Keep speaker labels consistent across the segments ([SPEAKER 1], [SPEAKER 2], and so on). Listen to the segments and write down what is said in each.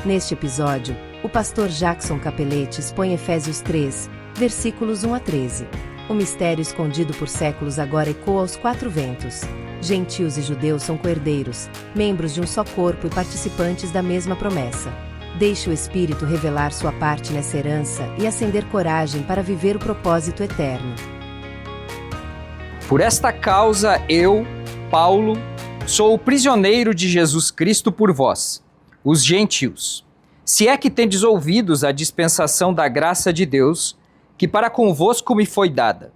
[SPEAKER 1] Neste episódio, o pastor Jackson Capelletti expõe Efésios 3, versículos 1 a 13. O mistério escondido por séculos agora ecoa aos quatro ventos. Gentios e judeus são coerdeiros, membros de um só corpo e participantes da mesma promessa. Deixe o Espírito revelar sua parte nessa herança e acender coragem para viver o propósito eterno.
[SPEAKER 2] Por esta causa, eu, Paulo, sou o prisioneiro de Jesus Cristo por vós, os gentios. Se é que tendes ouvidos a dispensação da graça de Deus, que para convosco me foi dada.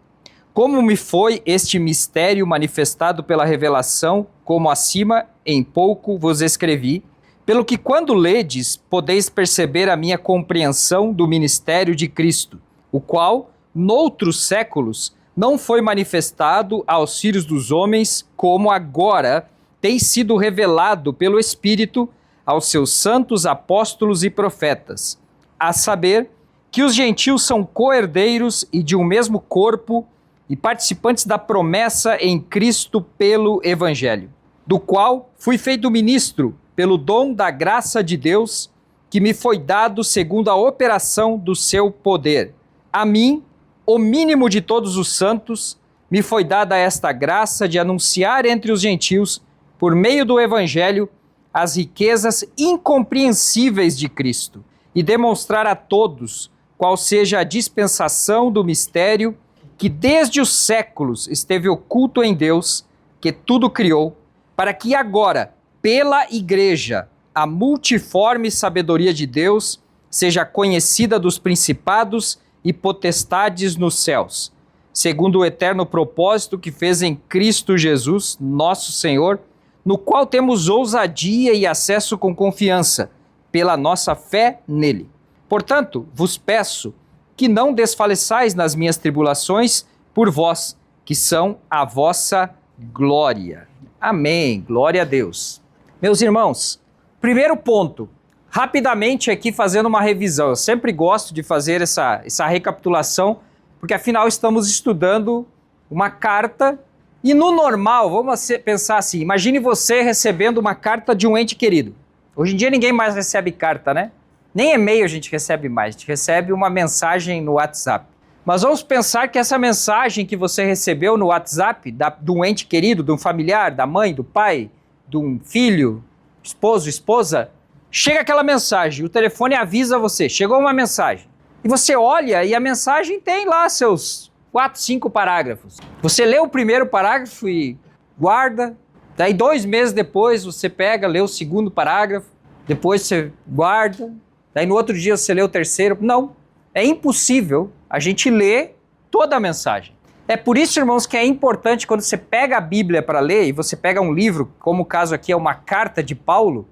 [SPEAKER 2] Como me foi este mistério manifestado pela revelação, como acima, em pouco vos escrevi, pelo que quando ledes, podeis perceber a minha compreensão do ministério de Cristo, o qual, noutros séculos, não foi manifestado aos filhos dos homens, como agora tem sido revelado pelo Espírito aos seus santos apóstolos e profetas, a saber, que os gentios são coerdeiros e de um mesmo corpo e participantes da promessa em Cristo pelo Evangelho, do qual fui feito ministro pelo dom da graça de Deus, que me foi dado segundo a operação do seu poder. A mim, o mínimo de todos os santos, me foi dada esta graça de anunciar entre os gentios, por meio do Evangelho, as riquezas incompreensíveis de Cristo e demonstrar a todos qual seja a dispensação do mistério que desde os séculos esteve oculto em Deus, que tudo criou, para que agora, pela Igreja, a multiforme sabedoria de Deus seja conhecida dos principados e potestades nos céus, segundo o eterno propósito que fez em Cristo Jesus, nosso Senhor, no qual temos ousadia e acesso com confiança, pela nossa fé nele. Portanto, vos peço que não desfaleçais nas minhas tribulações por vós, que são a vossa glória. Amém. Glória a Deus. Meus irmãos, primeiro ponto, rapidamente aqui fazendo uma revisão. Eu sempre gosto de fazer essa recapitulação, porque afinal estamos estudando uma carta e no normal, vamos pensar assim, imagine você recebendo uma carta de um ente querido. Hoje em dia ninguém mais recebe carta, né? Nem e-mail a gente recebe mais, a gente recebe uma mensagem no WhatsApp. Mas vamos pensar que essa mensagem que você recebeu no WhatsApp, de um ente querido, de um familiar, da mãe, do pai, de um filho, esposo, esposa, chega aquela mensagem, o telefone avisa você, chegou uma mensagem. E você olha e a mensagem tem lá seus 4, 5 parágrafos. Você lê o primeiro parágrafo e guarda, daí 2 meses depois você pega, lê o segundo parágrafo, depois você guarda, daí no outro dia você lê o terceiro. Não, é impossível a gente ler toda a mensagem. É por isso, irmãos, que é importante quando você pega a Bíblia para ler, e você pega um livro, como o caso aqui é uma carta de Paulo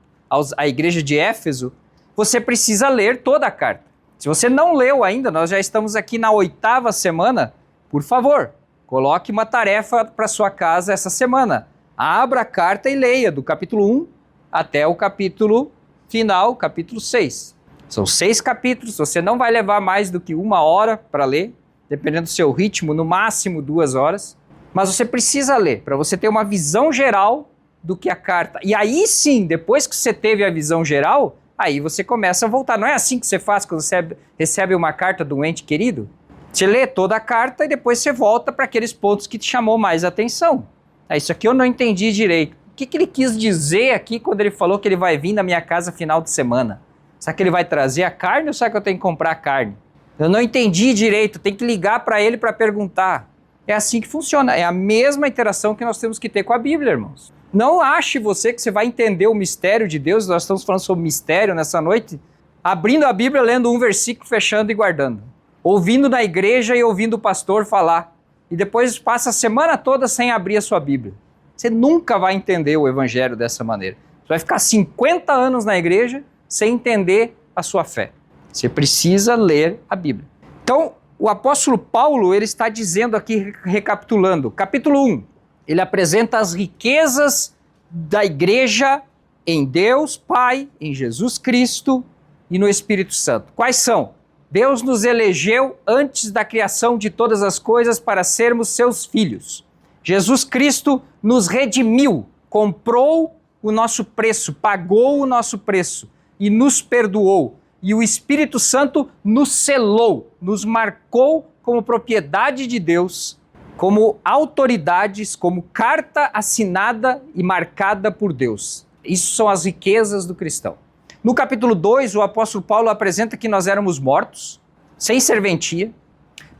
[SPEAKER 2] à igreja de Éfeso, você precisa ler toda a carta. Se você não leu ainda, nós já estamos aqui na 8ª semana, por favor, coloque uma tarefa para sua casa essa semana. Abra a carta e leia do capítulo 1 até o capítulo final, capítulo 6. São 6 capítulos, você não vai levar mais do que 1 hora para ler, dependendo do seu ritmo, no máximo 2 horas. Mas você precisa ler, para você ter uma visão geral do que a carta. E aí sim, depois que você teve a visão geral, aí você começa a voltar. Não é assim que você faz quando você recebe uma carta de um ente querido? Você lê toda a carta e depois você volta para aqueles pontos que te chamou mais atenção. Isso aqui eu não entendi direito. O que ele quis dizer aqui quando ele falou que ele vai vir na minha casa final de semana? Será que ele vai trazer a carne ou será que eu tenho que comprar a carne? Eu não entendi direito, tem que ligar para ele para perguntar. É assim que funciona, é a mesma interação que nós temos que ter com a Bíblia, irmãos. Não ache você que você vai entender o mistério de Deus, nós estamos falando sobre mistério nessa noite, abrindo a Bíblia, lendo um versículo, fechando e guardando. Ouvindo na igreja e ouvindo o pastor falar. E depois passa a semana toda sem abrir a sua Bíblia. Você nunca vai entender o Evangelho dessa maneira. Você vai ficar 50 anos na igreja sem entender a sua fé. Você precisa ler a Bíblia. Então, o apóstolo Paulo, ele está dizendo aqui, recapitulando, capítulo 1, ele apresenta as riquezas da igreja em Deus Pai, em Jesus Cristo e no Espírito Santo. Quais são? Deus nos elegeu antes da criação de todas as coisas para sermos seus filhos. Jesus Cristo nos redimiu, comprou o nosso preço, pagou o nosso preço, e nos perdoou. E o Espírito Santo nos selou, nos marcou como propriedade de Deus, como autoridades, como carta assinada e marcada por Deus. Isso são as riquezas do cristão. No capítulo 2, o apóstolo Paulo apresenta que nós éramos mortos, sem serventia,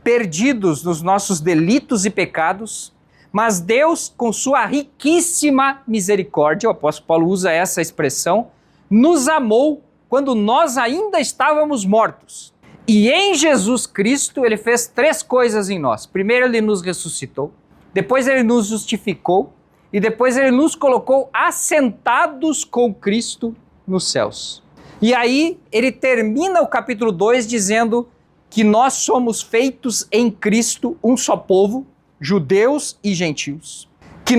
[SPEAKER 2] perdidos nos nossos delitos e pecados, mas Deus, com sua riquíssima misericórdia, o apóstolo Paulo usa essa expressão, nos amou quando nós ainda estávamos mortos. E em Jesus Cristo ele fez 3 coisas em nós. Primeiro ele nos ressuscitou, depois ele nos justificou e depois ele nos colocou assentados com Cristo nos céus. E aí ele termina o capítulo 2 dizendo que nós somos feitos em Cristo um só povo, judeus e gentios, que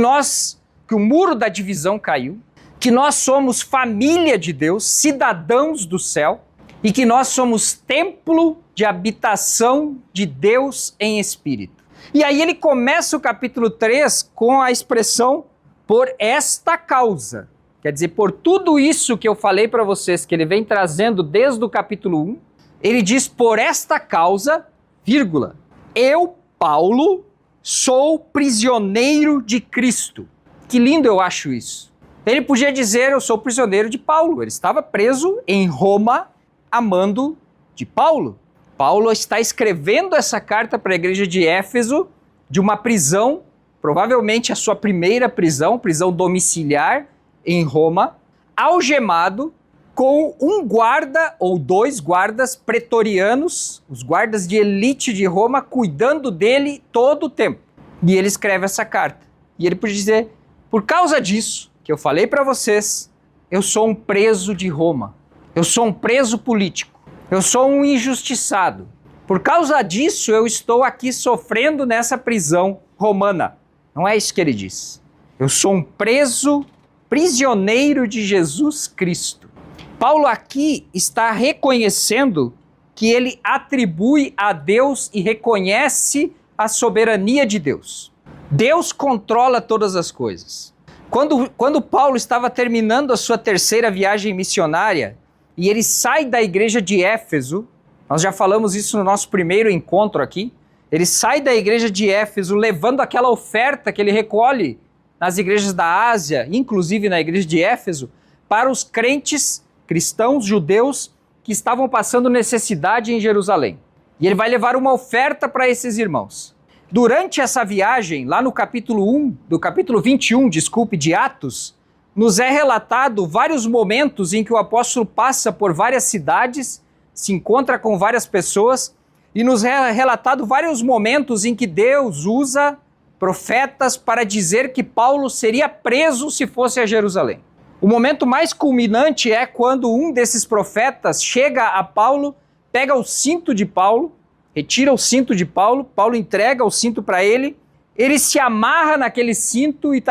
[SPEAKER 2] o muro da divisão caiu, que nós somos família de Deus, cidadãos do céu, e que nós somos templo de habitação de Deus em espírito. E aí ele começa o capítulo 3 com a expressão por esta causa. Quer dizer, por tudo isso que eu falei para vocês, que ele vem trazendo desde o capítulo 1, ele diz por esta causa, vírgula, eu, Paulo, sou prisioneiro de Cristo. Que lindo eu acho isso. Ele podia dizer, eu sou prisioneiro de Paulo. Ele estava preso em Roma, a mando de Paulo. Paulo está escrevendo essa carta para a igreja de Éfeso, de uma prisão, provavelmente a sua primeira prisão domiciliar em Roma, algemado, com um guarda ou 2 guardas pretorianos, os guardas de elite de Roma, cuidando dele todo o tempo. E ele escreve essa carta. E ele podia dizer, por causa disso que eu falei para vocês, eu sou um preso de Roma. Eu sou um preso político. Eu sou um injustiçado. Por causa disso, eu estou aqui sofrendo nessa prisão romana. Não é isso que ele diz. Eu sou um prisioneiro de Jesus Cristo. Paulo aqui está reconhecendo que ele atribui a Deus e reconhece a soberania de Deus. Deus controla todas as coisas. Quando Paulo estava terminando a sua 3ª viagem missionária e ele sai da igreja de Éfeso, nós já falamos isso no nosso primeiro encontro aqui, ele sai da igreja de Éfeso levando aquela oferta que ele recolhe nas igrejas da Ásia, inclusive na igreja de Éfeso, para os crentes cristãos, judeus, que estavam passando necessidade em Jerusalém. E ele vai levar uma oferta para esses irmãos. Durante essa viagem, lá no capítulo 21, de Atos, nos é relatado vários momentos em que o apóstolo passa por várias cidades, se encontra com várias pessoas, e nos é relatado vários momentos em que Deus usa profetas para dizer que Paulo seria preso se fosse a Jerusalém. O momento mais culminante é quando um desses profetas chega a Paulo, pega o cinto de Paulo, retira o cinto de Paulo, Paulo entrega o cinto para ele, ele se amarra naquele cinto e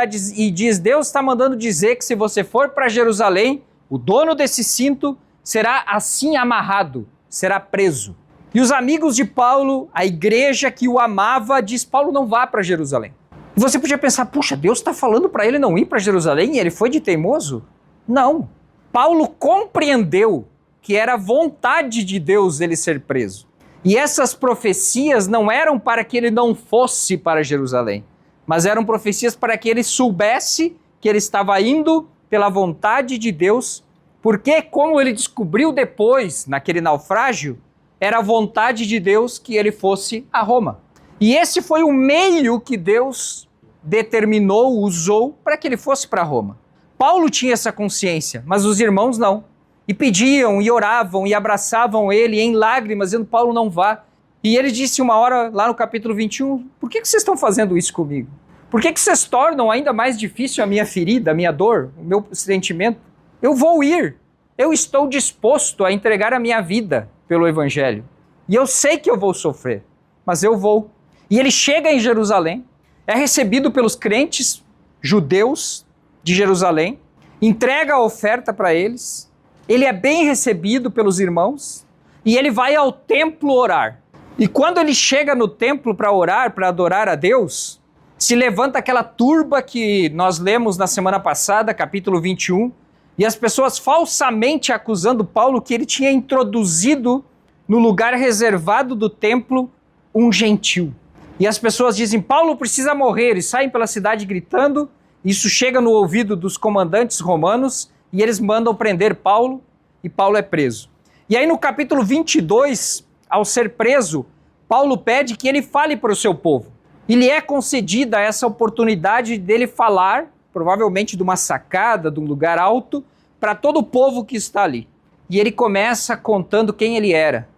[SPEAKER 2] diz, Deus está mandando dizer que se você for para Jerusalém, o dono desse cinto será assim amarrado, será preso. E os amigos de Paulo, a igreja que o amava, diz, Paulo não vá para Jerusalém. E você podia pensar, puxa, Deus está falando para ele não ir para Jerusalém e ele foi de teimoso? Não. Paulo compreendeu que era vontade de Deus ele ser preso. E essas profecias não eram para que ele não fosse para Jerusalém, mas eram profecias para que ele soubesse que ele estava indo pela vontade de Deus, porque, como ele descobriu depois, naquele naufrágio, era a vontade de Deus que ele fosse a Roma. E esse foi o meio que Deus determinou, usou para que ele fosse para Roma. Paulo tinha essa consciência, mas os irmãos não. E pediam, e oravam, e abraçavam ele em lágrimas, dizendo, Paulo não vá. E ele disse uma hora, lá no capítulo 21, por que vocês estão fazendo isso comigo? Por que vocês tornam ainda mais difícil a minha ferida, a minha dor, o meu sentimento? Eu vou ir. Eu estou disposto a entregar a minha vida pelo Evangelho. E eu sei que eu vou sofrer, mas eu vou. E ele chega em Jerusalém, é recebido pelos crentes judeus de Jerusalém, entrega a oferta para eles, ele é bem recebido pelos irmãos e ele vai ao templo orar. E quando ele chega no templo para orar, para adorar a Deus, se levanta aquela turba que nós lemos na semana passada, capítulo 21, E as pessoas falsamente acusando Paulo que ele tinha introduzido no lugar reservado do templo um gentil. E as pessoas dizem, Paulo precisa morrer, e saem pela cidade gritando. Isso chega no ouvido dos comandantes romanos e eles mandam prender Paulo e Paulo é preso. E aí no capítulo 22, ao ser preso, Paulo pede que ele fale para o seu povo. E lhe é concedida essa oportunidade dele falar, provavelmente de uma sacada, de um lugar alto, para todo o povo que está ali. E ele começa contando quem ele era.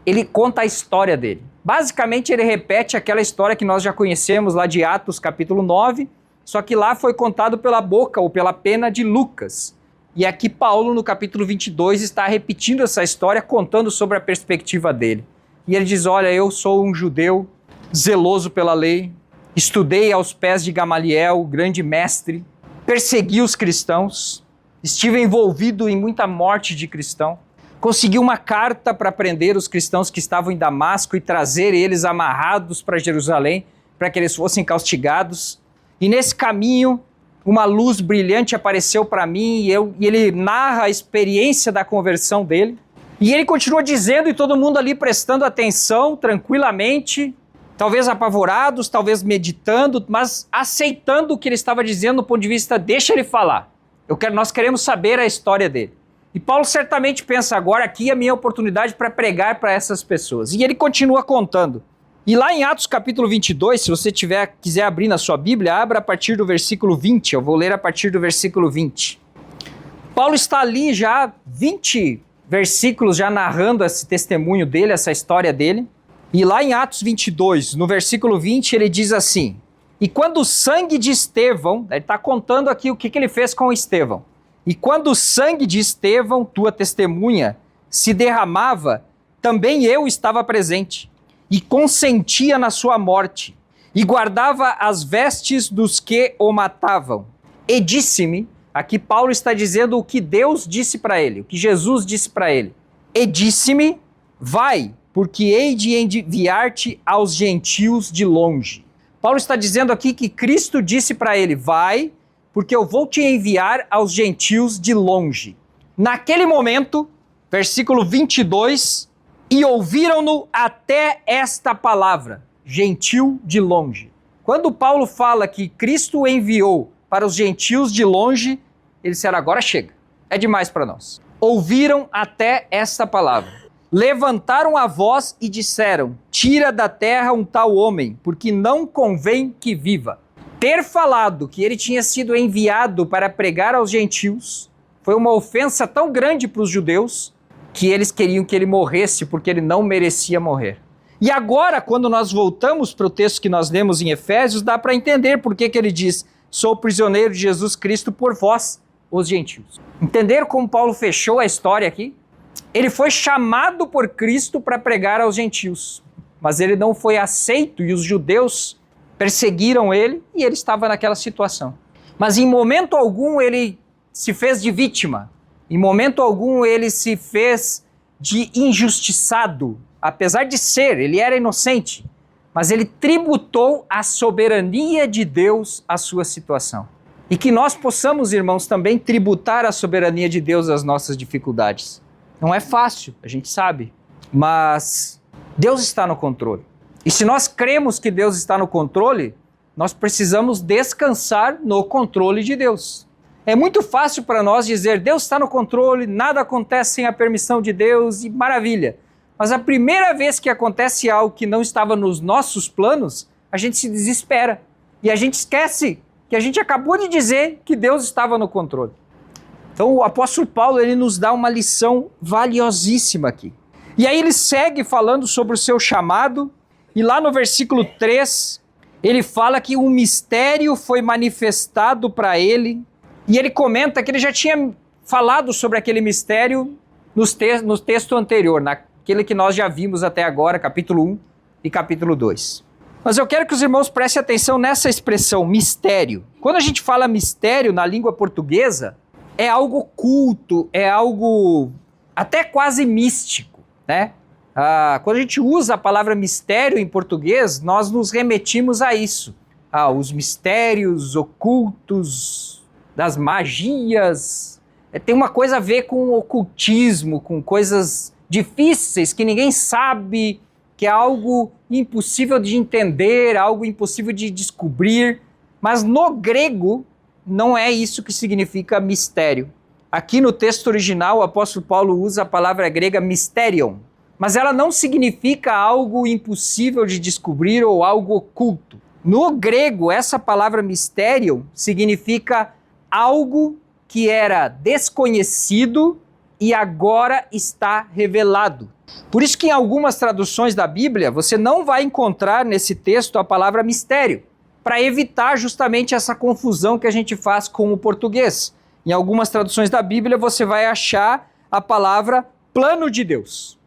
[SPEAKER 2] Ele conta a história dele. Basicamente ele repete aquela história que nós já conhecemos lá de Atos capítulo 9, só que lá foi contado pela boca ou pela pena de Lucas. E aqui Paulo, no capítulo 22, está repetindo essa história, contando sobre a perspectiva dele. E ele diz, olha, eu sou um judeu zeloso pela lei, estudei aos pés de Gamaliel, o grande mestre, persegui os cristãos, estive envolvido em muita morte de cristão, consegui uma carta para prender os cristãos que estavam em Damasco e trazer eles amarrados para Jerusalém, para que eles fossem castigados. E nesse caminho, uma luz brilhante apareceu para mim e ele narra a experiência da conversão dele. E ele continua dizendo e todo mundo ali prestando atenção, tranquilamente, talvez apavorados, talvez meditando, mas aceitando o que ele estava dizendo do ponto de vista, deixa ele falar. Nós queremos saber a história dele. E Paulo certamente pensa, agora aqui é a minha oportunidade para pregar para essas pessoas. E ele continua contando. E lá em Atos capítulo 22, se você quiser abrir na sua Bíblia, abra a partir do versículo 20. Eu vou ler a partir do versículo 20. Paulo está ali já 20 versículos já narrando esse testemunho dele, essa história dele. E lá em Atos 22, no versículo 20, ele diz assim, e quando o sangue de Estevão, ele está contando aqui o que ele fez com Estevão, e quando o sangue de Estevão, tua testemunha, se derramava, também eu estava presente, e consentia na sua morte, e guardava as vestes dos que o matavam. E disse-me, aqui Paulo está dizendo o que Deus disse para ele, o que Jesus disse para ele. E disse-me, vai, porque hei de enviar-te aos gentios de longe. Paulo está dizendo aqui que Cristo disse para ele, vai, porque eu vou te enviar aos gentios de longe. Naquele momento, versículo 22, e ouviram-no até esta palavra, gentil de longe. Quando Paulo fala que Cristo o enviou para os gentios de longe, ele disseram, agora chega, é demais para nós. Ouviram até esta palavra. Levantaram a voz e disseram, tira da terra um tal homem, porque não convém que viva. Ter falado que ele tinha sido enviado para pregar aos gentios foi uma ofensa tão grande para os judeus que eles queriam que ele morresse porque ele não merecia morrer. E agora, quando nós voltamos para o texto que nós lemos em Efésios, dá para entender por que ele diz, sou prisioneiro de Jesus Cristo por vós, os gentios. Entenderam como Paulo fechou a história aqui? Ele foi chamado por Cristo para pregar aos gentios, mas ele não foi aceito e os judeus perseguiram ele e ele estava naquela situação. Mas em momento algum ele se fez de vítima, em momento algum ele se fez de injustiçado, apesar de ser, ele era inocente, mas ele tributou a soberania de Deus à sua situação. E que nós possamos, irmãos, também tributar a soberania de Deus às nossas dificuldades. Não é fácil, a gente sabe, mas Deus está no controle. E se nós cremos que Deus está no controle, nós precisamos descansar no controle de Deus. É muito fácil para nós dizer, Deus está no controle, nada acontece sem a permissão de Deus e maravilha. Mas a primeira vez que acontece algo que não estava nos nossos planos, a gente se desespera. E a gente esquece que a gente acabou de dizer que Deus estava no controle. Então o apóstolo Paulo ele nos dá uma lição valiosíssima aqui. E aí ele segue falando sobre o seu chamado, e lá no versículo 3, ele fala que um mistério foi manifestado para ele, e ele comenta que ele já tinha falado sobre aquele mistério no texto anterior, naquele que nós já vimos até agora, capítulo 1 e capítulo 2. Mas eu quero que os irmãos prestem atenção nessa expressão, mistério. Quando a gente fala mistério na língua portuguesa, é algo oculto, é algo até quase místico, né? Quando a gente usa a palavra mistério em português, nós nos remetimos a isso. Os mistérios ocultos das magias. tem uma coisa a ver com o ocultismo, com coisas difíceis que ninguém sabe, que é algo impossível de entender, algo impossível de descobrir. Mas no grego não é isso que significa mistério. Aqui no texto original o apóstolo Paulo usa a palavra grega mysterion, mas ela não significa algo impossível de descobrir ou algo oculto. No grego, essa palavra mysterion significa algo que era desconhecido e agora está revelado. Por isso que em algumas traduções da Bíblia você não vai encontrar nesse texto a palavra mistério, para evitar justamente essa confusão que a gente faz com o português. Em algumas traduções da Bíblia você vai achar a palavra plano de Deus.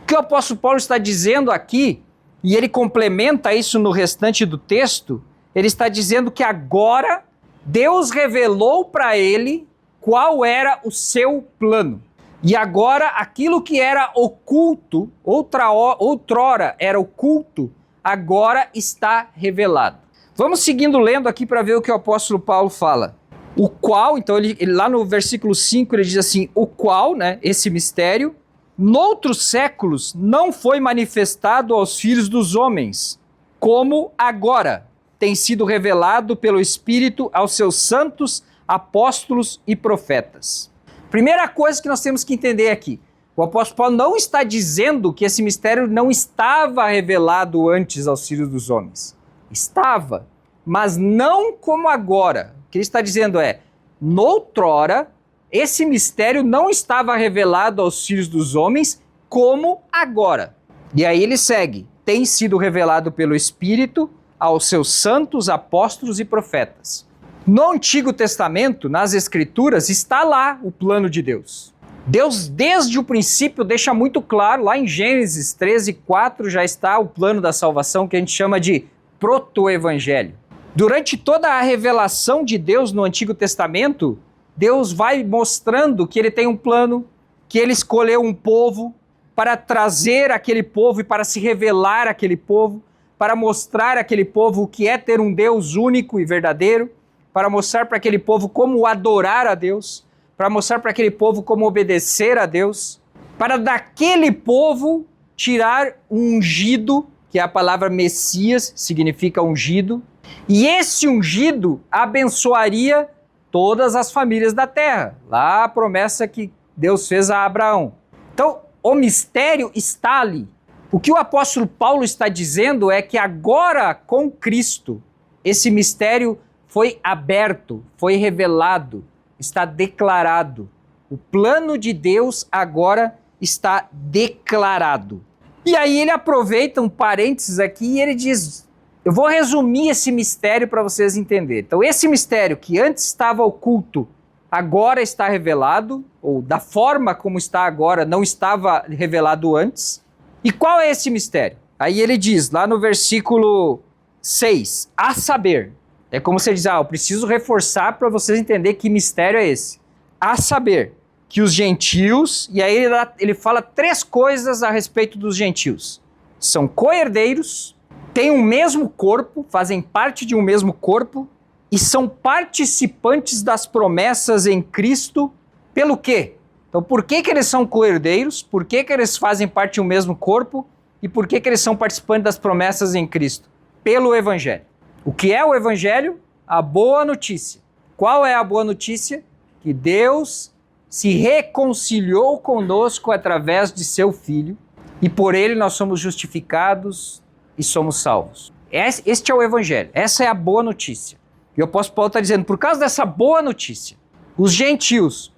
[SPEAKER 2] O que o apóstolo Paulo está dizendo aqui, e ele complementa isso no restante do texto, ele está dizendo que agora Deus revelou para ele qual era o seu plano. E agora aquilo que era oculto, outrora era oculto, agora está revelado. Vamos seguindo lendo aqui para ver o que o apóstolo Paulo fala. O qual, então ele lá no versículo 5 ele diz assim, o qual, né, esse mistério, noutros séculos não foi manifestado aos filhos dos homens, como agora tem sido revelado pelo Espírito aos seus santos apóstolos e profetas. Primeira coisa que nós temos que entender aqui, o apóstolo Paulo não está dizendo que esse mistério não estava revelado antes aos filhos dos homens. Estava, mas não como agora. O que ele está dizendo é, noutrora, esse mistério não estava revelado aos filhos dos homens como agora. E aí ele segue, tem sido revelado pelo Espírito aos seus santos apóstolos e profetas. No Antigo Testamento, nas Escrituras, está lá o plano de Deus. Deus, desde o princípio, deixa muito claro, lá em Gênesis 13:4 já está o plano da salvação, que a gente chama de proto-evangelho. Durante toda a revelação de Deus no Antigo Testamento, Deus vai mostrando que ele tem um plano, que ele escolheu um povo para trazer aquele povo e para se revelar àquele povo, para mostrar àquele povo o que é ter um Deus único e verdadeiro, para mostrar para aquele povo como adorar a Deus, para mostrar para aquele povo como obedecer a Deus, para daquele povo tirar um ungido, que é a palavra Messias, significa ungido, e esse ungido abençoaria todas as famílias da terra. Lá a promessa que Deus fez a Abraão. Então, o mistério está ali. O que o apóstolo Paulo está dizendo é que agora, com Cristo, esse mistério foi aberto, foi revelado, está declarado. O plano de Deus agora está declarado. E aí ele aproveita um parênteses aqui e ele diz, eu vou resumir esse mistério para vocês entenderem. Então esse mistério que antes estava oculto, agora está revelado, ou da forma como está agora, não estava revelado antes. E qual é esse mistério? Aí ele diz, lá no versículo 6, a saber, é como se ele diz, eu preciso reforçar para vocês entenderem que mistério é esse. A saber, que os gentios, e aí ele fala 3 coisas a respeito dos gentios. São co-herdeiros, têm um mesmo corpo, fazem parte de um mesmo corpo, e são participantes das promessas em Cristo, pelo quê? Então por que eles são co-herdeiros? Por que eles fazem parte de um mesmo corpo? E por que eles são participantes das promessas em Cristo? Pelo Evangelho. O que é o Evangelho? A boa notícia. Qual é a boa notícia? Que Deus se reconciliou conosco através de seu Filho, e por ele nós somos justificados e somos salvos. Este é o Evangelho, essa é a boa notícia. E o apóstolo Paulo está dizendo, por causa dessa boa notícia, os gentios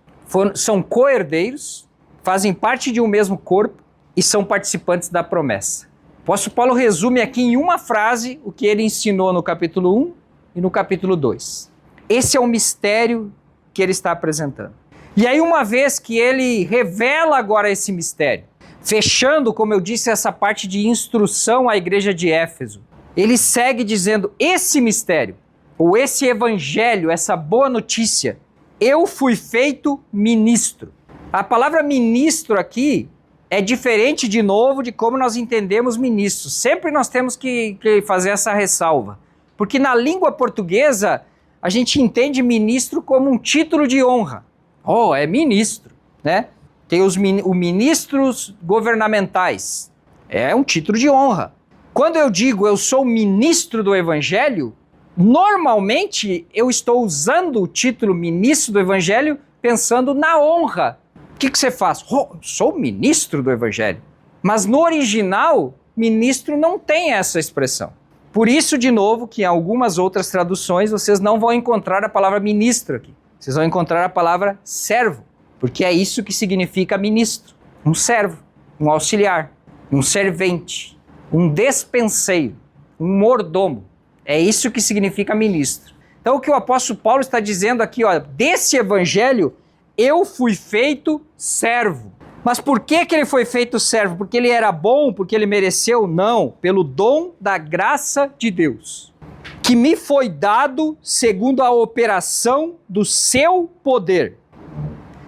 [SPEAKER 2] são co-herdeiros, fazem parte de um mesmo corpo e são participantes da promessa. O apóstolo Paulo resume aqui em uma frase o que ele ensinou no capítulo 1 e no capítulo 2. Esse é o mistério que ele está apresentando. E aí, uma vez que ele revela agora esse mistério, fechando, como eu disse, essa parte de instrução à igreja de Éfeso, ele segue dizendo, esse mistério, ou esse evangelho, essa boa notícia, eu fui feito ministro. A palavra ministro aqui é diferente, de novo, de como nós entendemos ministro. Sempre nós temos que fazer essa ressalva. Porque na língua portuguesa, a gente entende ministro como um título de honra. Oh, é ministro, né? Tem os ministros governamentais. É um título de honra. Quando eu digo eu sou ministro do Evangelho, normalmente eu estou usando o título ministro do Evangelho pensando na honra. O que você faz? Oh, sou ministro do Evangelho. Mas no original, ministro não tem essa expressão. Por isso, de novo, que em algumas outras traduções vocês não vão encontrar a palavra ministro aqui. Vocês vão encontrar a palavra servo, porque é isso que significa ministro. Um servo, um auxiliar, um servente, um despenseiro, um mordomo. É isso que significa ministro. Então o que o apóstolo Paulo está dizendo aqui, ó, desse evangelho, eu fui feito servo. Mas por que ele foi feito servo? Porque ele era bom? Porque ele mereceu? Não. Pelo dom da graça de Deus, que me foi dado segundo a operação do seu poder.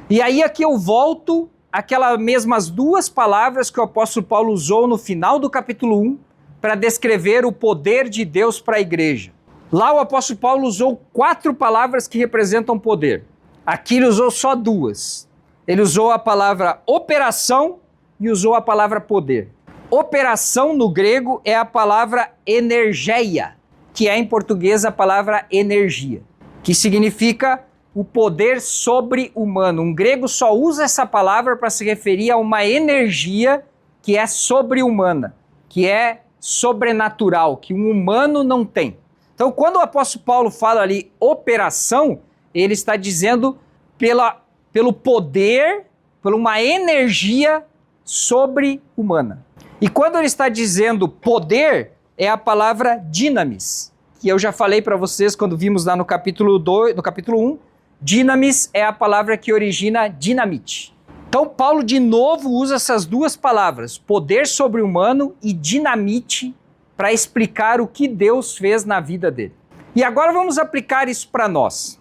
[SPEAKER 2] E aí aqui eu volto àquelas mesmas duas palavras que o apóstolo Paulo usou no final do capítulo 1 para descrever o poder de Deus para a igreja. Lá o apóstolo Paulo usou 4 palavras que representam poder. Aqui ele usou só 2. Ele usou a palavra operação e usou a palavra poder. Operação no grego é a palavra energeia, que é em português a palavra energia, que significa o poder sobre-humano. Um grego só usa essa palavra para se referir a uma energia que é sobre-humana, que é sobrenatural, que um humano não tem. Então, quando o apóstolo Paulo fala ali operação, ele está dizendo pelo poder, por uma energia sobre-humana. E quando ele está dizendo poder, é a palavra dinamis, que eu já falei para vocês quando vimos lá no capítulo 1, dinamis é a palavra que origina dinamite. Então Paulo de novo usa essas duas palavras, poder sobre-humano e dinamite, para explicar o que Deus fez na vida dele. E agora vamos aplicar isso para nós.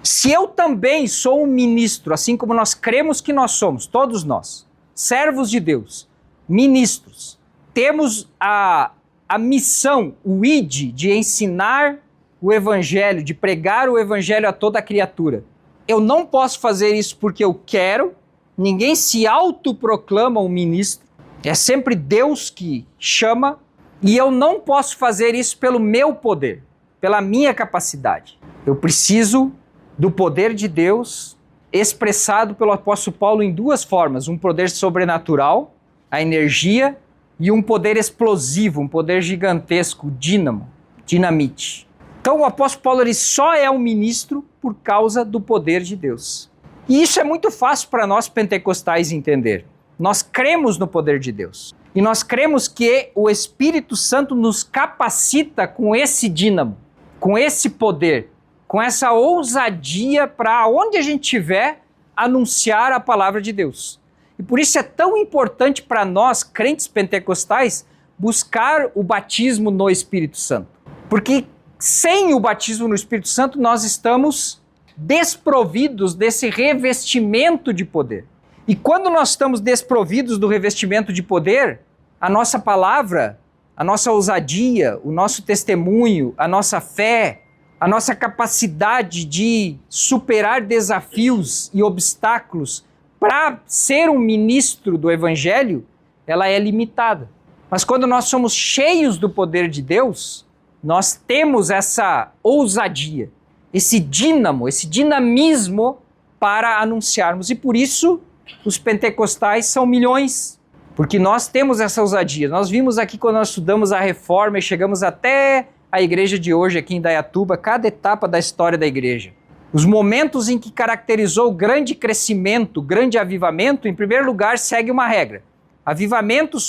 [SPEAKER 2] Se eu também sou um ministro, assim como nós cremos que nós somos, todos nós, servos de Deus, ministros, temos a missão, o ID, de ensinar o evangelho, de pregar o evangelho a toda criatura. Eu não posso fazer isso porque eu quero, ninguém se autoproclama um ministro, é sempre Deus que chama, e eu não posso fazer isso pelo meu poder, pela minha capacidade. Eu preciso do poder de Deus expressado pelo apóstolo Paulo em 2 formas, um poder sobrenatural, a energia, e um poder explosivo, um poder gigantesco, dínamo, dinamite. Então o apóstolo Paulo ele só é um ministro por causa do poder de Deus. E isso é muito fácil para nós pentecostais entender. Nós cremos no poder de Deus. E nós cremos que o Espírito Santo nos capacita com esse dínamo, com esse poder, com essa ousadia para onde a gente estiver anunciar a palavra de Deus. E por isso é tão importante para nós, crentes pentecostais, buscar o batismo no Espírito Santo. Porque sem o batismo no Espírito Santo, nós estamos desprovidos desse revestimento de poder. E quando nós estamos desprovidos do revestimento de poder, a nossa palavra, a nossa ousadia, o nosso testemunho, a nossa fé, a nossa capacidade de superar desafios e obstáculos para ser um ministro do Evangelho, ela é limitada. Mas quando nós somos cheios do poder de Deus, nós temos essa ousadia, esse dínamo, esse dinamismo para anunciarmos. E por isso os pentecostais são milhões, porque nós temos essa ousadia. Nós vimos aqui quando nós estudamos a Reforma e chegamos até a igreja de hoje aqui em Dayatuba, cada etapa da história da igreja. Os momentos em que caracterizou o grande crescimento, grande avivamento, em primeiro lugar, segue uma regra. Avivamento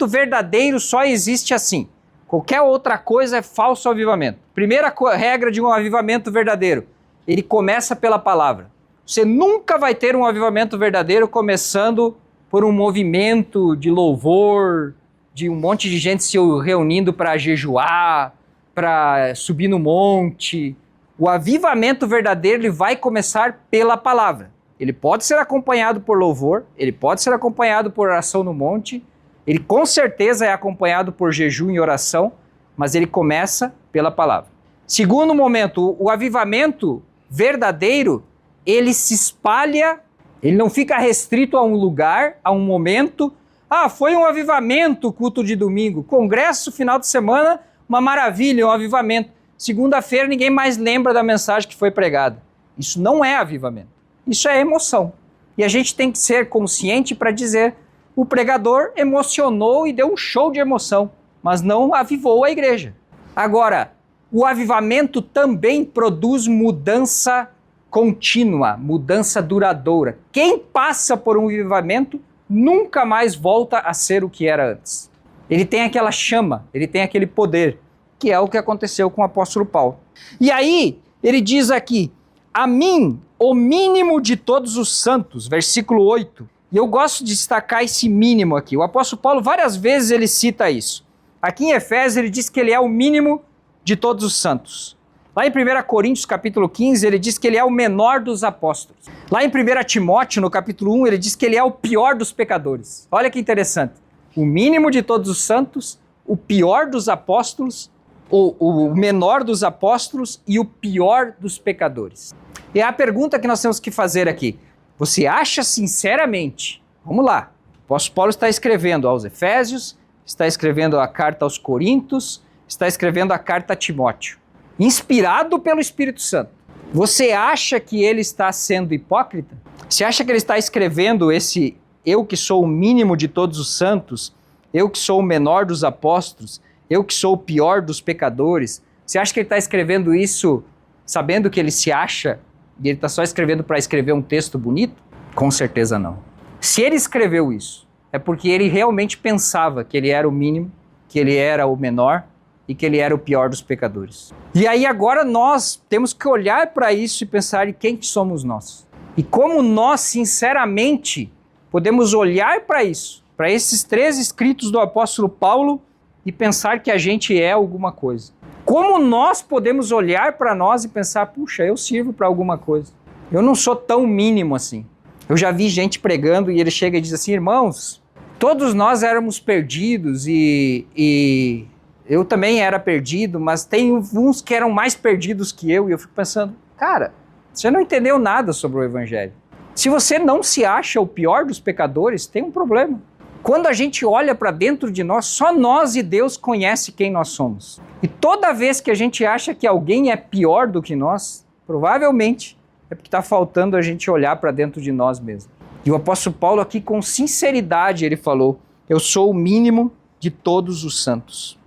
[SPEAKER 2] verdadeiro só existe assim. Qualquer outra coisa é falso avivamento. Primeira regra de um avivamento verdadeiro, ele começa pela palavra. Você nunca vai ter um avivamento verdadeiro começando por um movimento de louvor, de um monte de gente se reunindo para jejuar, para subir no monte. O avivamento verdadeiro ele vai começar pela palavra. Ele pode ser acompanhado por louvor, ele pode ser acompanhado por oração no monte, ele com certeza é acompanhado por jejum e oração, mas ele começa pela palavra. Segundo momento, o avivamento verdadeiro, ele se espalha, ele não fica restrito a um lugar, a um momento. Ah, foi um avivamento, culto de domingo. Congresso, final de semana, uma maravilha, um avivamento. Segunda-feira ninguém mais lembra da mensagem que foi pregada. Isso não é avivamento. Isso é emoção. E a gente tem que ser consciente para dizer, o pregador emocionou e deu um show de emoção, mas não avivou a igreja. Agora, o avivamento também produz mudança contínua, mudança duradoura. Quem passa por um avivamento nunca mais volta a ser o que era antes. Ele tem aquela chama, ele tem aquele poder, que é o que aconteceu com o apóstolo Paulo. E aí, ele diz aqui, a mim, o mínimo de todos os santos, versículo 8. E eu gosto de destacar esse mínimo aqui. O apóstolo Paulo, várias vezes ele cita isso. Aqui em Efésios, ele diz que ele é o mínimo de todos os santos. Lá em 1 Coríntios, capítulo 15, ele diz que ele é o menor dos apóstolos. Lá em 1 Timóteo, no capítulo 1, ele diz que ele é o pior dos pecadores. Olha que interessante. O mínimo de todos os santos, o pior dos apóstolos, o menor dos apóstolos e o pior dos pecadores. E a pergunta que nós temos que fazer aqui, você acha sinceramente, vamos lá, o apóstolo Paulo está escrevendo aos Efésios, está escrevendo a carta aos Coríntios, está escrevendo a carta a Timóteo, inspirado pelo Espírito Santo. Você acha que ele está sendo hipócrita? Você acha que ele está escrevendo esse eu que sou o mínimo de todos os santos, eu que sou o menor dos apóstolos, eu que sou o pior dos pecadores? Você acha que ele está escrevendo isso sabendo que ele se acha e ele está só escrevendo para escrever um texto bonito? Com certeza não. Se ele escreveu isso, é porque ele realmente pensava que ele era o mínimo, que ele era o menor e que ele era o pior dos pecadores. E aí agora nós temos que olhar para isso e pensar em quem somos nós. E como nós, sinceramente, podemos olhar para isso, para esses 3 escritos do apóstolo Paulo e pensar que a gente é alguma coisa. Como nós podemos olhar para nós e pensar, puxa, eu sirvo para alguma coisa. Eu não sou tão mínimo assim. Eu já vi gente pregando e ele chega e diz assim, irmãos, todos nós éramos perdidos e eu também era perdido, mas tem uns que eram mais perdidos que eu. E eu fico pensando, cara, você não entendeu nada sobre o Evangelho. Se você não se acha o pior dos pecadores, tem um problema. Quando a gente olha para dentro de nós, só nós e Deus conhecem quem nós somos. E toda vez que a gente acha que alguém é pior do que nós, provavelmente é porque está faltando a gente olhar para dentro de nós mesmos. E o apóstolo Paulo aqui, com sinceridade, ele falou, eu sou o mínimo de todos os santos.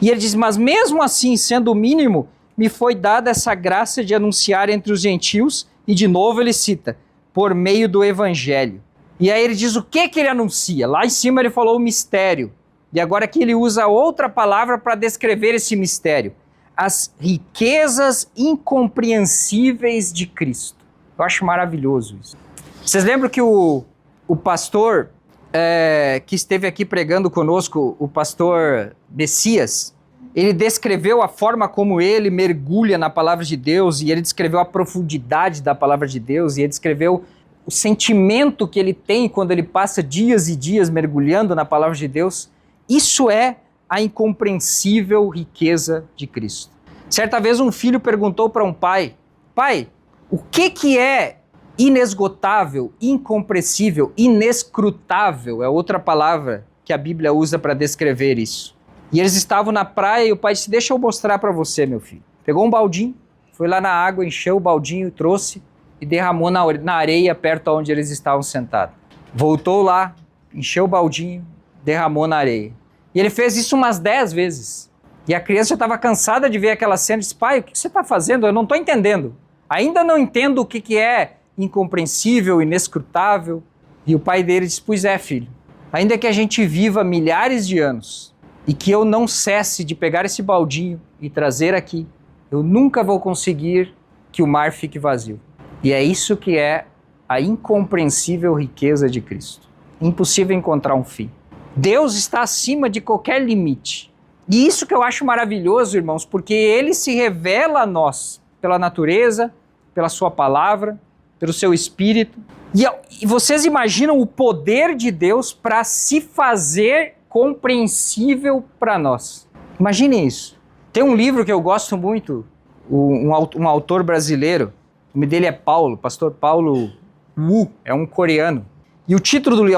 [SPEAKER 2] E ele diz, mas mesmo assim, sendo o mínimo, me foi dada essa graça de anunciar entre os gentios, e de novo ele cita, por meio do evangelho. E aí ele diz o que ele anuncia. Lá em cima ele falou o mistério. E agora aqui ele usa outra palavra para descrever esse mistério. As riquezas incompreensíveis de Cristo. Eu acho maravilhoso isso. Vocês lembram que o pastor que esteve aqui pregando conosco, o pastor Messias, ele descreveu a forma como ele mergulha na palavra de Deus, e ele descreveu a profundidade da palavra de Deus, e ele descreveu o sentimento que ele tem quando ele passa dias e dias mergulhando na palavra de Deus. Isso é a incompreensível riqueza de Cristo. Certa vez um filho perguntou para um pai, pai, o que é inesgotável, incompreensível, inescrutável? É outra palavra que a Bíblia usa para descrever isso. E eles estavam na praia e o pai disse, deixa eu mostrar para você, meu filho. Pegou um baldinho, foi lá na água, encheu o baldinho, trouxe e derramou na areia perto onde eles estavam sentados. Voltou lá, encheu o baldinho, derramou na areia. E ele fez isso umas 10 vezes. E a criança já estava cansada de ver aquela cena e disse, pai, o que você está fazendo? Eu não estou entendendo. Ainda não entendo o que é incompreensível, inescrutável. E o pai dele disse, pois é, filho, ainda que a gente viva milhares de anos e que eu não cesse de pegar esse baldinho e trazer aqui, eu nunca vou conseguir que o mar fique vazio. E é isso que é a incompreensível riqueza de Cristo. Impossível encontrar um fim. Deus está acima de qualquer limite. E isso que eu acho maravilhoso, irmãos, porque Ele se revela a nós pela natureza, pela sua palavra, pelo seu Espírito. E vocês imaginam o poder de Deus para se fazer compreensível para nós. Imaginem isso. Tem um livro que eu gosto muito, um autor brasileiro, O nome dele é Paulo, pastor Paulo Wu, é um coreano. E o título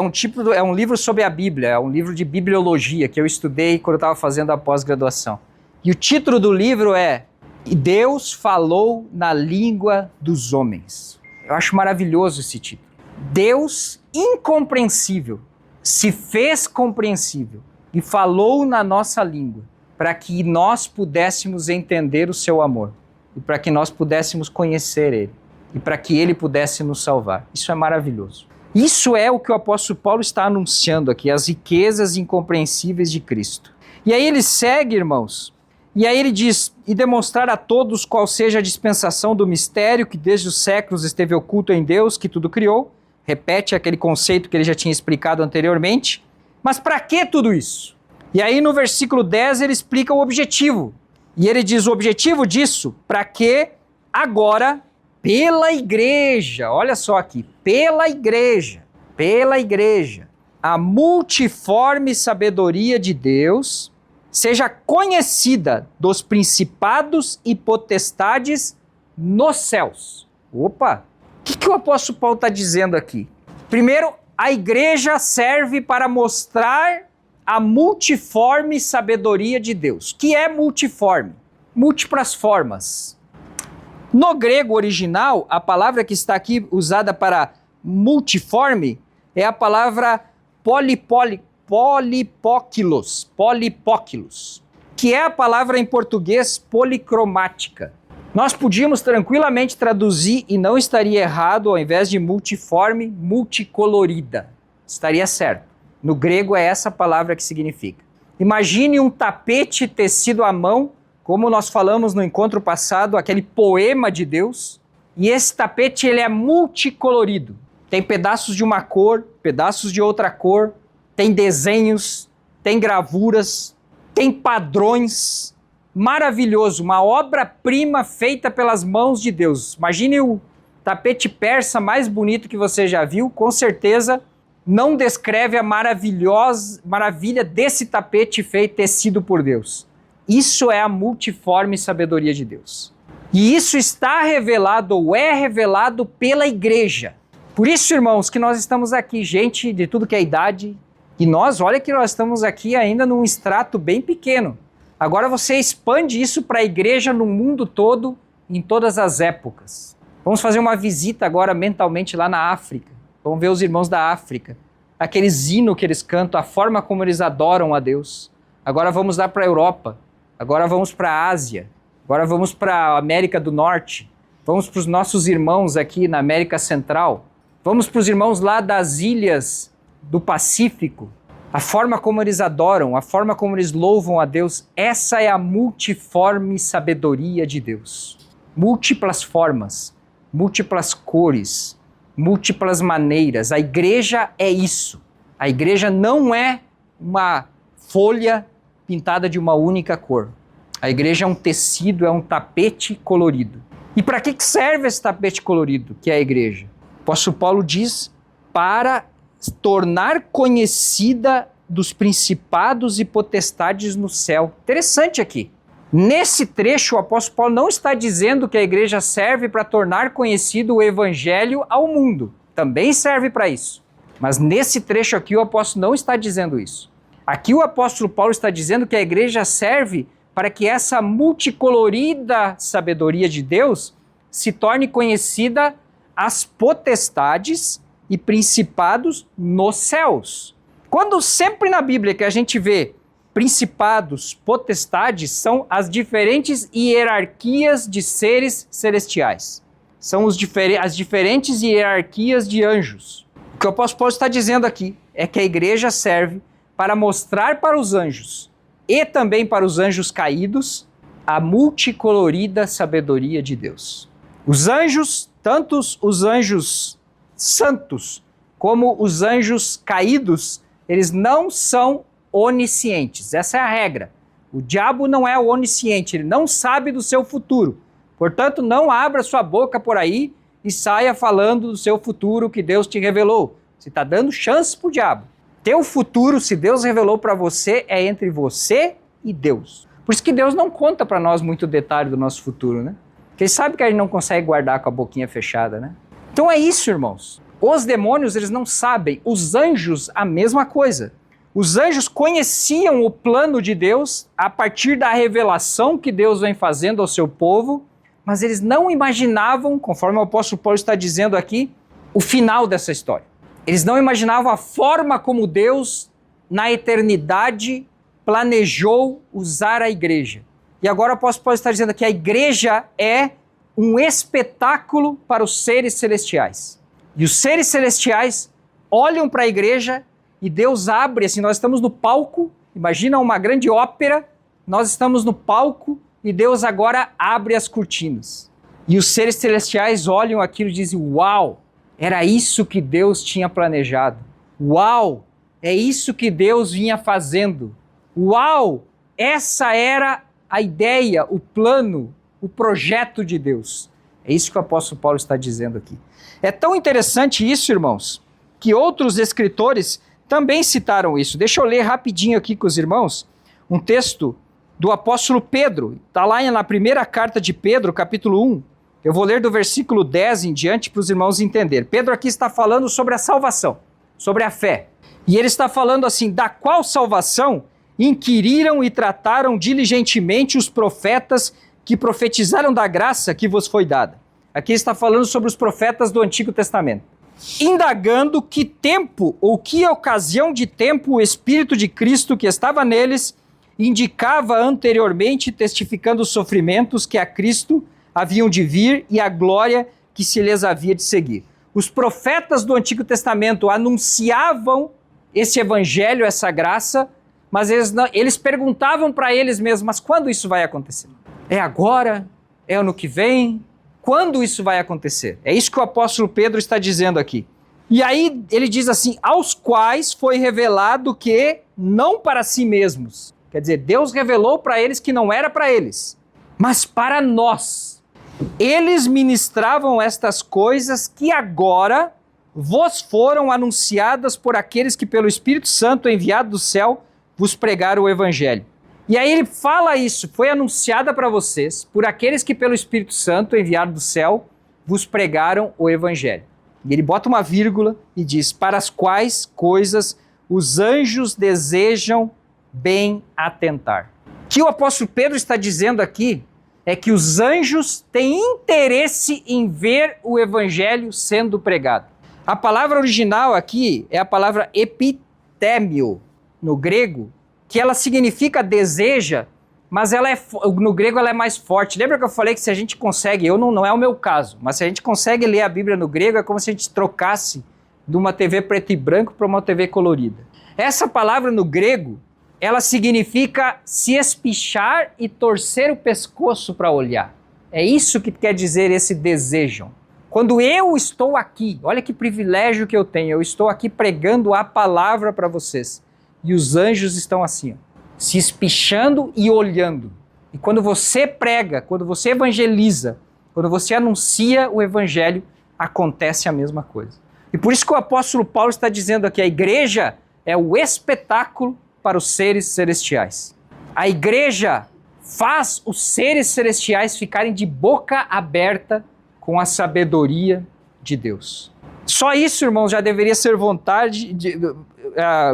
[SPEAKER 2] é um livro sobre a Bíblia, é um livro de bibliologia que eu estudei quando eu estava fazendo a pós-graduação. E o título do livro é Deus falou na língua dos homens. Eu acho maravilhoso esse título. Deus incompreensível se fez compreensível e falou na nossa língua para que nós pudéssemos entender o seu amor e para que nós pudéssemos conhecer ele e para que ele pudesse nos salvar. Isso é maravilhoso. Isso é o que o apóstolo Paulo está anunciando aqui, as riquezas incompreensíveis de Cristo. E aí ele segue, irmãos, e aí ele diz, e demonstrar a todos qual seja a dispensação do mistério que desde os séculos esteve oculto em Deus, que tudo criou. Repete aquele conceito que ele já tinha explicado anteriormente. Mas para que tudo isso? E aí no versículo 10 ele explica o objetivo. E ele diz o objetivo disso, para que agora, pela igreja, olha só aqui, pela igreja, a multiforme sabedoria de Deus seja conhecida dos principados e potestades nos céus. Opa! O que o apóstolo Paulo está dizendo aqui? Primeiro, a igreja serve para mostrar a multiforme sabedoria de Deus. Que é multiforme? Múltiplas formas. No grego original, a palavra que está aqui usada para multiforme é a palavra polipóquilos, que é a palavra em português policromática. Nós podíamos tranquilamente traduzir, e não estaria errado, ao invés de multiforme, multicolorida. Estaria certo. No grego é essa palavra que significa. Imagine um tapete tecido à mão, como nós falamos no encontro passado, aquele poema de Deus. E esse tapete ele é multicolorido. Tem pedaços de uma cor, pedaços de outra cor, tem desenhos, tem gravuras, tem padrões. Maravilhoso, uma obra-prima feita pelas mãos de Deus. Imagine o tapete persa mais bonito que você já viu, com certeza não descreve a maravilha desse tapete feito, tecido por Deus. Isso é a multiforme sabedoria de Deus. E isso está revelado ou é revelado pela igreja. Por isso, irmãos, que nós estamos aqui, gente de tudo que é idade, e nós, olha que nós estamos aqui ainda num extrato bem pequeno. Agora você expande isso para a igreja no mundo todo, em todas as épocas. Vamos fazer uma visita agora mentalmente lá na África. Vamos ver os irmãos da África. Aqueles hinos que eles cantam, a forma como eles adoram a Deus. Agora vamos lá para a Europa. Agora vamos para a Ásia. Agora vamos para a América do Norte. Vamos para os nossos irmãos aqui na América Central. Vamos para os irmãos lá das ilhas do Pacífico. A forma como eles adoram, a forma como eles louvam a Deus, essa é a multiforme sabedoria de Deus. Múltiplas formas, múltiplas cores, múltiplas maneiras. A igreja é isso. A igreja não é uma folha pintada de uma única cor. A igreja é um tecido, é um tapete colorido. E para que serve esse tapete colorido, que é a igreja? O apóstolo Paulo diz para tornar conhecida dos principados e potestades no céu. Interessante aqui. Nesse trecho, o apóstolo Paulo não está dizendo que a igreja serve para tornar conhecido o evangelho ao mundo. Também serve para isso. Mas nesse trecho aqui, o apóstolo não está dizendo isso. Aqui o apóstolo Paulo está dizendo que a igreja serve para que essa multicolorida sabedoria de Deus se torne conhecida às potestades e principados nos céus. Quando sempre na Bíblia que a gente vê principados, potestades, são as diferentes hierarquias de seres celestiais. São as diferentes hierarquias de anjos. O que o apóstolo Paulo está dizendo aqui é que a igreja serve para mostrar para os anjos e também para os anjos caídos a multicolorida sabedoria de Deus. Os anjos, tanto os anjos santos como os anjos caídos, eles não são oniscientes. Essa é a regra. O diabo não é onisciente, ele não sabe do seu futuro. Portanto, não abra sua boca por aí e saia falando do seu futuro que Deus te revelou. Você está dando chance para o diabo. Teu futuro, se Deus revelou para você, é entre você e Deus. Por isso que Deus não conta para nós muito detalhe do nosso futuro, né? Porque ele sabe que a gente não consegue guardar com a boquinha fechada, né? Então é isso, irmãos. Os demônios, eles não sabem. Os anjos, a mesma coisa. Os anjos conheciam o plano de Deus a partir da revelação que Deus vem fazendo ao seu povo, mas eles não imaginavam, conforme o apóstolo Paulo está dizendo aqui, o final dessa história. Eles não imaginavam a forma como Deus, na eternidade, planejou usar a igreja. E agora o apóstolo Paulo está dizendo que a igreja é um espetáculo para os seres celestiais. E os seres celestiais olham para a igreja e Deus abre, assim, nós estamos no palco, imagina uma grande ópera, nós estamos no palco e Deus agora abre as cortinas. E os seres celestiais olham aquilo e dizem, uau, era isso que Deus tinha planejado. Uau, é isso que Deus vinha fazendo. Uau, essa era a ideia, o plano, o projeto de Deus. É isso que o apóstolo Paulo está dizendo aqui. É tão interessante isso, irmãos, que outros escritores também citaram isso. Deixa eu ler rapidinho aqui com os irmãos um texto do apóstolo Pedro. Está lá na primeira carta de Pedro, capítulo 1. Eu vou ler do versículo 10 em diante para os irmãos entenderem. Pedro aqui está falando sobre a salvação, sobre a fé. E ele está falando assim, da qual salvação inquiriram e trataram diligentemente os profetas que profetizaram da graça que vos foi dada. Aqui está falando sobre os profetas do Antigo Testamento. Indagando que tempo ou que ocasião de tempo o Espírito de Cristo que estava neles indicava anteriormente, testificando os sofrimentos que a Cristo haviam de vir e a glória que se lhes havia de seguir. Os profetas do Antigo Testamento anunciavam esse evangelho, essa graça, mas eles perguntavam para eles mesmos, mas quando isso vai acontecer? É agora? É ano que vem? Quando isso vai acontecer? É isso que o apóstolo Pedro está dizendo aqui. E aí ele diz assim, aos quais foi revelado que não para si mesmos. Quer dizer, Deus revelou para eles que não era para eles, mas para nós. Eles ministravam estas coisas que agora vos foram anunciadas por aqueles que pelo Espírito Santo enviado do céu vos pregaram o evangelho. E aí ele fala isso, foi anunciada para vocês por aqueles que pelo Espírito Santo enviado do céu vos pregaram o evangelho. E ele bota uma vírgula e diz, para as quais coisas os anjos desejam bem atentar. O que o apóstolo Pedro está dizendo aqui é que os anjos têm interesse em ver o evangelho sendo pregado. A palavra original aqui é a palavra epitémio, no grego, que ela significa deseja, mas no grego ela é mais forte. Lembra que eu falei que se a gente consegue, não é o meu caso, mas se a gente consegue ler a Bíblia no grego, é como se a gente trocasse de uma TV preto e branco para uma TV colorida. Essa palavra no grego, ela significa se espichar e torcer o pescoço para olhar. É isso que quer dizer esse desejam. Quando eu estou aqui, olha que privilégio que eu tenho, eu estou aqui pregando a palavra para vocês. E os anjos estão assim, ó, se espichando e olhando. E quando você prega, quando você evangeliza, quando você anuncia o evangelho, acontece a mesma coisa. E por isso que o apóstolo Paulo está dizendo aqui, a igreja é o espetáculo para os seres celestiais. A igreja faz os seres celestiais ficarem de boca aberta com a sabedoria de Deus. Só isso, irmãos, já deveria ser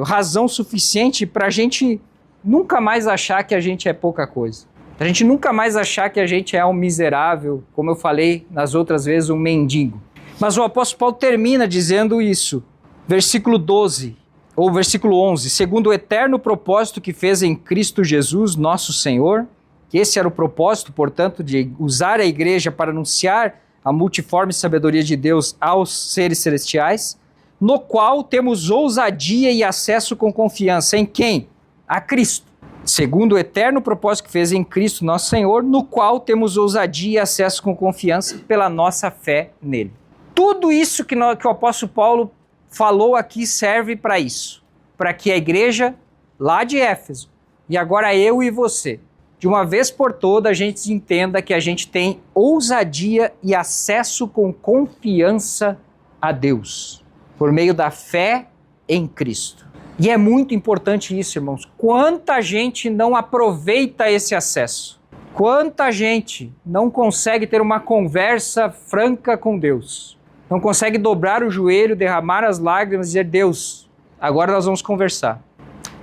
[SPEAKER 2] razão suficiente para a gente nunca mais achar que a gente é pouca coisa. Para a gente nunca mais achar que a gente é um miserável, como eu falei nas outras vezes, um mendigo. Mas o apóstolo Paulo termina dizendo isso, versículo 12, ou versículo 11, segundo o eterno propósito que fez em Cristo Jesus, nosso Senhor, que esse era o propósito, portanto, de usar a igreja para anunciar a multiforme sabedoria de Deus aos seres celestiais, no qual temos ousadia e acesso com confiança. Em quem? A Cristo. Segundo o eterno propósito que fez em Cristo, nosso Senhor, no qual temos ousadia e acesso com confiança pela nossa fé nele. Tudo isso que o apóstolo Paulo falou aqui serve para isso, para que a igreja lá de Éfeso, e agora eu e você, de uma vez por todas a gente entenda que a gente tem ousadia e acesso com confiança a Deus, por meio da fé em Cristo. E é muito importante isso, irmãos. Quanta gente não aproveita esse acesso? Quanta gente não consegue ter uma conversa franca com Deus? Não consegue dobrar o joelho, derramar as lágrimas e dizer, Deus, agora nós vamos conversar.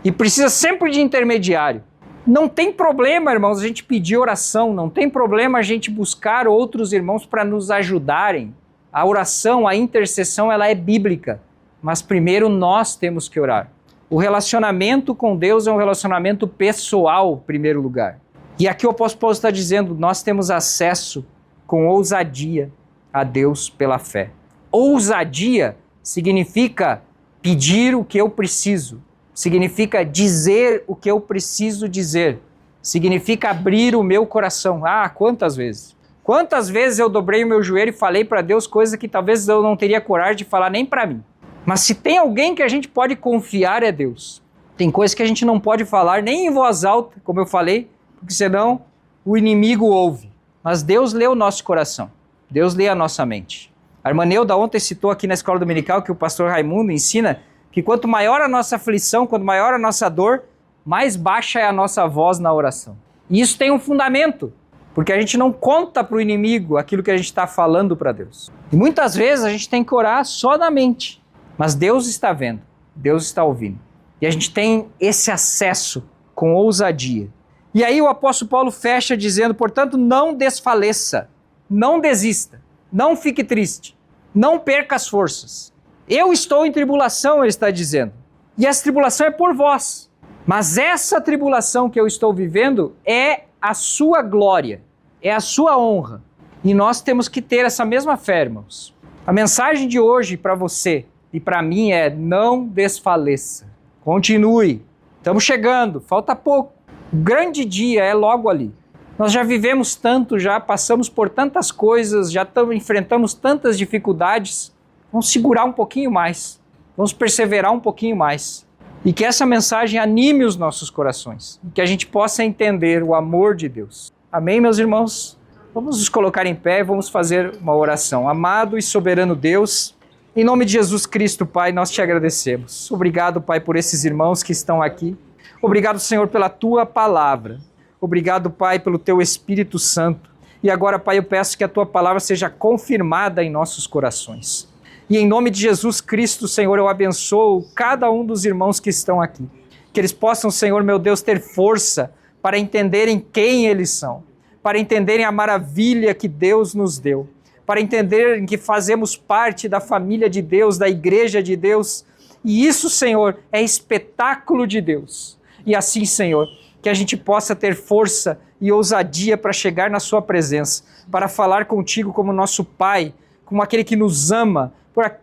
[SPEAKER 2] E precisa sempre de intermediário. Não tem problema, irmãos, a gente pedir oração, não tem problema a gente buscar outros irmãos para nos ajudarem. A oração, a intercessão, ela é bíblica, mas primeiro nós temos que orar. O relacionamento com Deus é um relacionamento pessoal, em primeiro lugar. E aqui o apóstolo Paulo está dizendo, nós temos acesso com ousadia a Deus pela fé. Ousadia significa pedir o que eu preciso, significa dizer o que eu preciso dizer, significa abrir o meu coração. Ah, quantas vezes? Quantas vezes eu dobrei o meu joelho e falei para Deus coisas que talvez eu não teria coragem de falar nem para mim. Mas se tem alguém que a gente pode confiar é Deus. Tem coisas que a gente não pode falar nem em voz alta, como eu falei, porque senão o inimigo ouve. Mas Deus lê o nosso coração, Deus lê a nossa mente. A irmã Neuda ontem citou aqui na escola dominical que o pastor Raimundo ensina que quanto maior a nossa aflição, quanto maior a nossa dor, mais baixa é a nossa voz na oração. E isso tem um fundamento, porque a gente não conta para o inimigo aquilo que a gente está falando para Deus. E muitas vezes a gente tem que orar só na mente, mas Deus está vendo, Deus está ouvindo. E a gente tem esse acesso com ousadia. E aí o apóstolo Paulo fecha dizendo, portanto, não desfaleça, não desista, não fique triste, não perca as forças. Eu estou em tribulação, ele está dizendo, e essa tribulação é por vós. Mas essa tribulação que eu estou vivendo é a sua glória, é a sua honra. E nós temos que ter essa mesma fé, irmãos. A mensagem de hoje para você e para mim é, não desfaleça, continue. Estamos chegando, falta pouco. O grande dia é logo ali. Nós já vivemos tanto, já passamos por tantas coisas, já enfrentamos tantas dificuldades. Vamos segurar um pouquinho mais. Vamos perseverar um pouquinho mais. E que essa mensagem anime os nossos corações. E que a gente possa entender o amor de Deus. Amém, meus irmãos? Vamos nos colocar em pé e vamos fazer uma oração. Amado e soberano Deus, em nome de Jesus Cristo, Pai, nós te agradecemos. Obrigado, Pai, por esses irmãos que estão aqui. Obrigado, Senhor, pela Tua palavra. Obrigado, Pai, pelo Teu Espírito Santo. E agora, Pai, eu peço que a Tua palavra seja confirmada em nossos corações. E em nome de Jesus Cristo, Senhor, eu abençoo cada um dos irmãos que estão aqui. Que eles possam, Senhor, meu Deus, ter força para entenderem quem eles são. Para entenderem a maravilha que Deus nos deu. Para entenderem que fazemos parte da família de Deus, da igreja de Deus. E isso, Senhor, é espetáculo de Deus. E assim, Senhor, que a gente possa ter força e ousadia para chegar na Sua presença, para falar contigo como nosso Pai, como aquele que nos ama,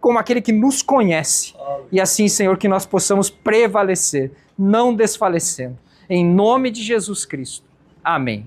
[SPEAKER 2] como aquele que nos conhece. E assim, Senhor, que nós possamos prevalecer, não desfalecendo. Em nome de Jesus Cristo. Amém.